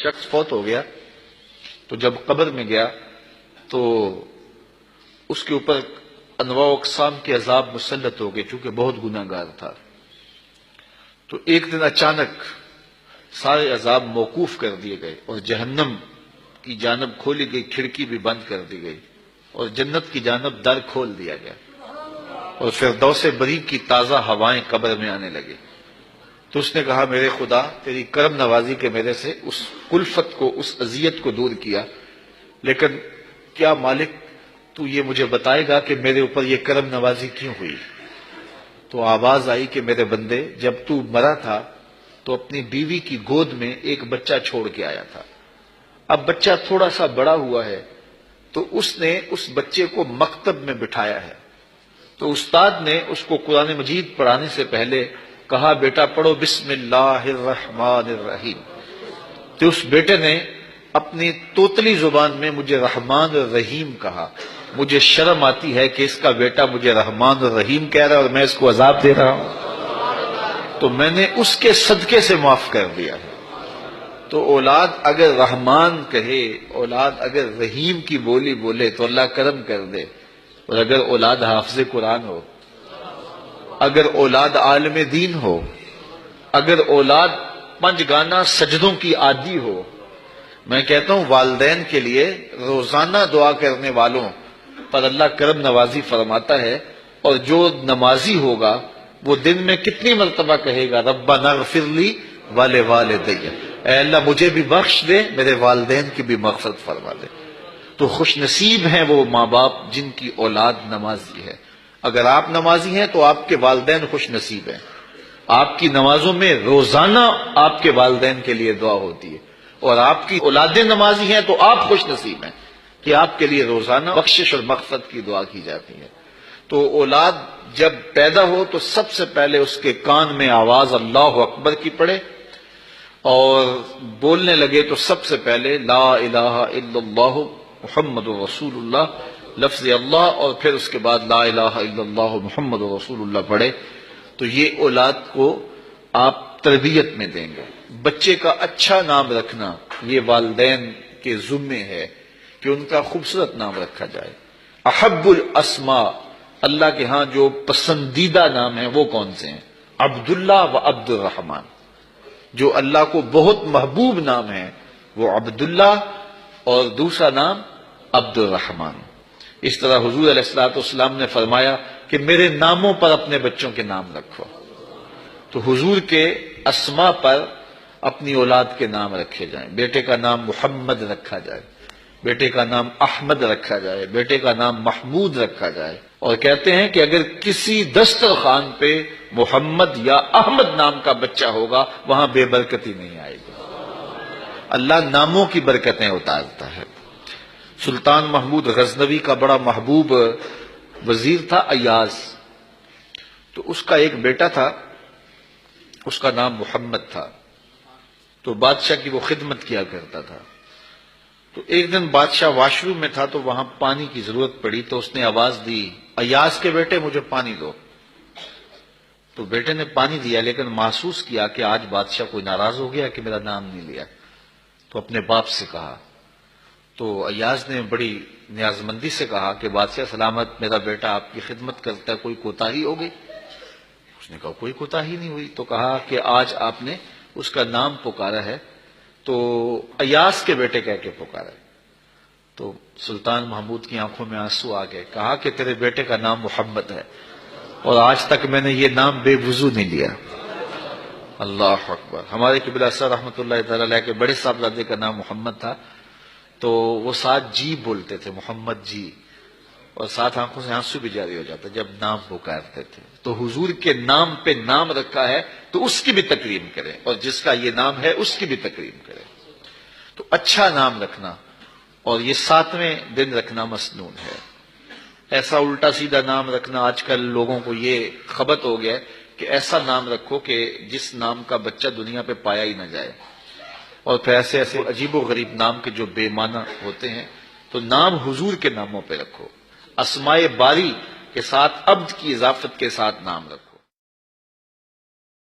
شخص فوت ہو گیا تو جب قبر میں گیا تو اس کے اوپر انواع و اقسام کے عذاب مسلط ہو گئے چونکہ بہت گناہ گار تھا. تو ایک دن اچانک سارے عذاب موقوف کر دیے گئے اور جہنم کی جانب کھولی گئی کھڑکی بھی بند کر دی گئی اور جنت کی جانب در کھول دیا گیا اور فردوس بری کی تازہ ہوائیں قبر میں آنے لگے. تو اس نے کہا میرے خدا تیری کرم نوازی کے میرے سے اس کلفت کو اس اذیت کو دور کیا، لیکن کیا مالک تو یہ مجھے بتائے گا کہ میرے اوپر یہ کرم نوازی کیوں ہوئی؟ تو آواز آئی کہ میرے بندے جب تو مرا تھا تو اپنی بیوی کی گود میں ایک بچہ چھوڑ کے آیا تھا. اب بچہ تھوڑا سا بڑا ہوا ہے تو اس نے اس بچے کو مکتب میں بٹھایا ہے. تو استاد نے اس کو قرآن مجید پڑھانے سے پہلے کہا بیٹا پڑھو بسم اللہ الرحمن الرحیم. تو اس بیٹے نے اپنی توتلی زبان میں مجھے رحمان الرحیم کہا. مجھے شرم آتی ہے کہ اس کا بیٹا مجھے رحمان الرحیم کہہ رہا ہے اور میں اس کو عذاب دے رہا ہوں. تو میں نے اس کے صدقے سے معاف کر دیا ہے. تو اولاد اگر رحمان کہے، اولاد اگر رحیم کی بولی بولے تو اللہ کرم کر دے. اور اگر اولاد حافظ قرآن ہو، اگر اولاد عالم دین ہو، اگر اولاد 5 گانا سجدوں کی عادی ہو، میں کہتا ہوں والدین کے لیے روزانہ دعا کرنے والوں پر اللہ کرم نوازی فرماتا ہے. اور جو نمازی ہوگا وہ دن میں کتنی مرتبہ کہے گا ربنا اغفر لی ولوالدی، اے اللہ مجھے بھی بخش دے، میرے والدین کی بھی مغفرت فرما دے. تو خوش نصیب ہیں وہ ماں باپ جن کی اولاد نمازی ہے. اگر آپ نمازی ہیں تو آپ کے والدین خوش نصیب ہیں. آپ کی نمازوں میں روزانہ آپ کے والدین کے لیے دعا ہوتی ہے، اور آپ کی اولادیں نمازی ہیں تو آپ خوش نصیب ہیں کہ آپ کے لیے روزانہ بخشش اور مغفرت کی دعا کی جاتی ہے. تو اولاد جب پیدا ہو تو سب سے پہلے اس کے کان میں آواز اللہ اکبر کی پڑے اور بولنے لگے تو سب سے پہلے لا الہ الا اللہ محمد رسول اللہ لفظ اللہ، اور پھر اس کے بعد لا الہ الا اللہ محمد رسول اللہ پڑھے. تو یہ اولاد کو آپ تربیت میں دیں گے. بچے کا اچھا نام رکھنا یہ والدین کے ذمے ہے کہ ان کا خوبصورت نام رکھا جائے. احب الاسماء، اللہ کے ہاں جو پسندیدہ نام ہیں وہ کون سے ہیں؟ عبداللہ و عبد الرحمن. جو اللہ کو بہت محبوب نام ہے وہ عبداللہ اور دوسرا نام عبد الرحمن. اس طرح حضور علیہ الصلوۃ والسلام نے فرمایا کہ میرے ناموں پر اپنے بچوں کے نام رکھو. تو حضور کے اسماء پر اپنی اولاد کے نام رکھے جائیں. بیٹے کا نام محمد رکھا جائے، بیٹے کا نام احمد رکھا جائے، بیٹے کا نام محمود رکھا جائے. اور کہتے ہیں کہ اگر کسی دسترخوان پہ محمد یا احمد نام کا بچہ ہوگا وہاں بے برکتی نہیں آئے گی. اللہ ناموں کی برکتیں اتارتا ہے. سلطان محمود غزنوی کا بڑا محبوب وزیر تھا ایاز. تو اس کا ایک بیٹا تھا، اس کا نام محمد تھا. تو بادشاہ کی وہ خدمت کیا کرتا تھا. تو ایک دن بادشاہ واش روم میں تھا تو وہاں پانی کی ضرورت پڑی. تو اس نے آواز دی ایاز کے بیٹے مجھے پانی دو. تو بیٹے نے پانی دیا لیکن محسوس کیا کہ آج بادشاہ کوئی ناراض ہو گیا کہ میرا نام نہیں لیا. تو اپنے باپ سے کہا. تو ایاز نے بڑی نیازمندی سے کہا کہ بادشاہ سلامت، میرا بیٹا آپ کی خدمت کرتا ہے، کوئی کوتاہی ہو گئی؟ اس نے کہا کوئی کوتاہی نہیں ہوئی. تو کہا کہ آج آپ نے اس کا نام پکارا ہے تو ایاز کے بیٹے کہہ کے پکارا ہے. تو سلطان محمود کی آنکھوں میں آنسو آ گئے. کہا کہ تیرے بیٹے کا نام محمد ہے اور آج تک میں نے یہ نام بے وضو نہیں لیا. اللہ اکبر. ہمارے قبلہ سر رحمۃ اللہ تعالی علیہ کے بڑے صاحبزادے کا نام محمد تھا. تو وہ ساتھ جی بولتے تھے، محمد جی، اور ساتھ آنکھوں سے آنسو بھی جاری ہو جاتا جب نام پکارتے تھے. تو حضور کے نام پہ نام رکھا ہے تو اس کی بھی تکریم کریں، اور جس کا یہ نام ہے اس کی بھی تکریم کریں. تو اچھا نام رکھنا اور یہ 7ویں دن رکھنا مسنون ہے. ایسا الٹا سیدھا نام رکھنا آج کل لوگوں کو یہ خبط ہو گیا ہے کہ ایسا نام رکھو کہ جس نام کا بچہ دنیا پہ پایا ہی نہ جائے. اور پھر ایسے ایسے عجیب و غریب نام کے جو بے معنی ہوتے ہیں. تو نام حضور کے ناموں پہ رکھو. اسماء باری کے ساتھ عبد کی اضافت کے ساتھ نام رکھو.